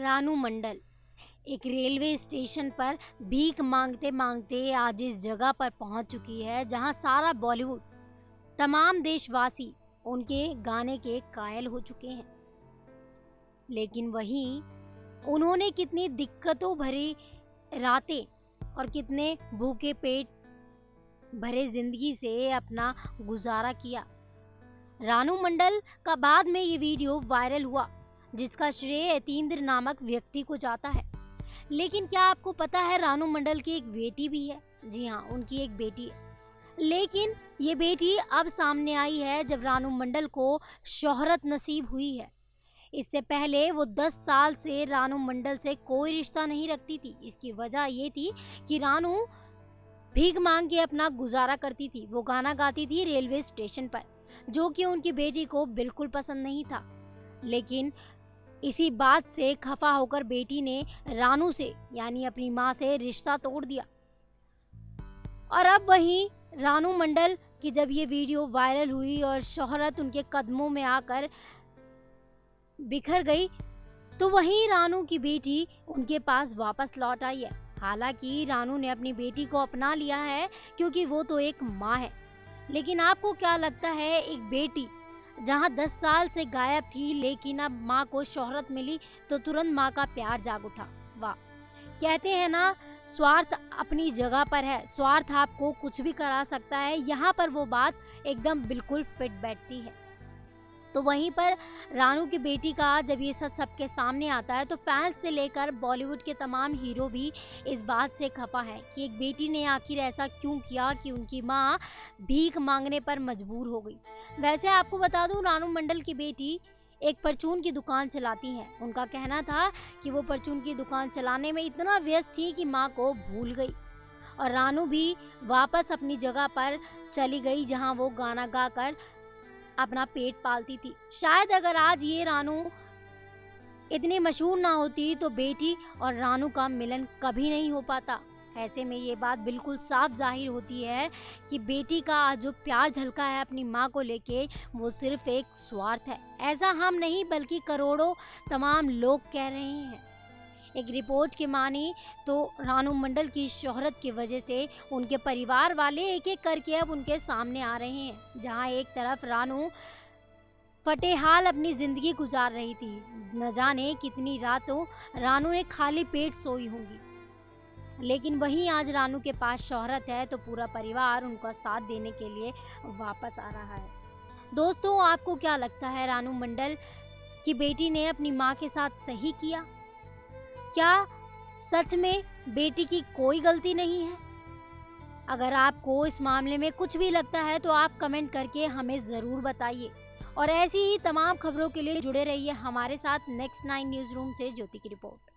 रानू मंडल एक railway station पर भीख मांगते मांगते आज इस जगह पर पहुंच चुकी है जहां सारा बॉलीवुड, तमाम देशवासी उनके गाने के कायल हो चुके हैं। लेकिन वहीं उन्होंने कितनी दिक्कतों भरी रातें और कितने भूखे पेट भरे जिंदगी से अपना गुजारा किया। रानू मंडल का बाद में ये वीडियो वायरल हुआ जिसका श्रेय यतीन्द्र नामक व्यक्ति को जाता है। लेकिन क्या आपको पता है रानू मंडल की एक बेटी भी है? जी हाँ, उनकी एक बेटी है। लेकिन ये बेटी अब सामने आई है जब रानू मंडल को शोहरत नसीब हुई है। इससे पहले वो 10 साल से रानू मंडल से कोई रिश्ता नहीं रखती थी। इसकी वजह ये थी कि रानू भीख मांग के अपना गुजारा करती थी। वो गाना गाती थी रेलवे स्टेशन पर, जो कि उनकी बेटी को बिल्कुल पसंद नहीं था। लेकिन इसी बात से खफा होकर बेटी ने रानू से यानी अपनी माँ से रिश्ता तोड़ दिया। और अब वहीं रानू मंडल की जब ये वीडियो वायरल हुई और शोहरत उनके कदमों में आकर बिखर गई, तो वहीं रानू की बेटी उनके पास वापस लौट आई है। हालांकि रानू ने अपनी बेटी को अपना लिया है क्योंकि वो तो एक माँ है। लेकिन आपको क्या लगता है, एक बेटी जहां 10 साल से गायब थी लेकिन अब माँ को शोहरत मिली तो तुरंत माँ का प्यार जाग उठा। वाह, कहते हैं ना, स्वार्थ अपनी जगह पर है, स्वार्थ आपको कुछ भी करा सकता है। यहाँ पर वो बात एकदम बिल्कुल फिट बैठती है। तो वहीं पर रानू की बेटी का जब ये सच सबके सामने आता है तो फैंस से लेकर बॉलीवुड के तमाम हीरो भी इस बात से खफा है कि एक बेटी ने आखिर ऐसा क्यों किया कि उनकी माँ भीख मांगने पर मजबूर हो गई। वैसे आपको बता दूं, रानू मंडल की बेटी एक परचून की दुकान चलाती हैं। उनका कहना था कि वो परचून की दुकान चलाने में इतना व्यस्त थी कि माँ को भूल गई और रानू भी वापस अपनी जगह पर चली गई जहाँ वो गाना गाकर अपना पेट पालती थी। शायद अगर आज ये रानू इतनी मशहूर ना होती तो बेटी और रानू का मिलन कभी नहीं हो पाता। ऐसे में ये बात बिल्कुल साफ जाहिर होती है कि बेटी का जो प्यार झलका है अपनी माँ को लेके, वो सिर्फ एक स्वार्थ है। ऐसा हम नहीं बल्कि करोड़ों तमाम लोग कह रहे हैं। एक रिपोर्ट के मानी तो रानू मंडल की शोहरत की वजह से उनके परिवार वाले एक एक करके अब उनके सामने आ रहे हैं। जहां एक तरफ रानू फटेहाल अपनी जिंदगी गुजार रही थी, न जाने कितनी रातों रानू ने खाली पेट सोई होंगी। लेकिन वहीं आज रानू के पास शोहरत है तो पूरा परिवार उनका साथ देने के लिए वापस आ रहा है। दोस्तों, आपको क्या लगता है, रानू मंडल की बेटी ने अपनी माँ के साथ सही किया? क्या सच में बेटी की कोई गलती नहीं है? अगर आपको इस मामले में कुछ भी लगता है तो आप कमेंट करके हमें ज़रूर बताइए। और ऐसी ही तमाम खबरों के लिए जुड़े रहिए हमारे साथ। नेक्स्ट 9 न्यूज़ रूम से ज्योति की रिपोर्ट।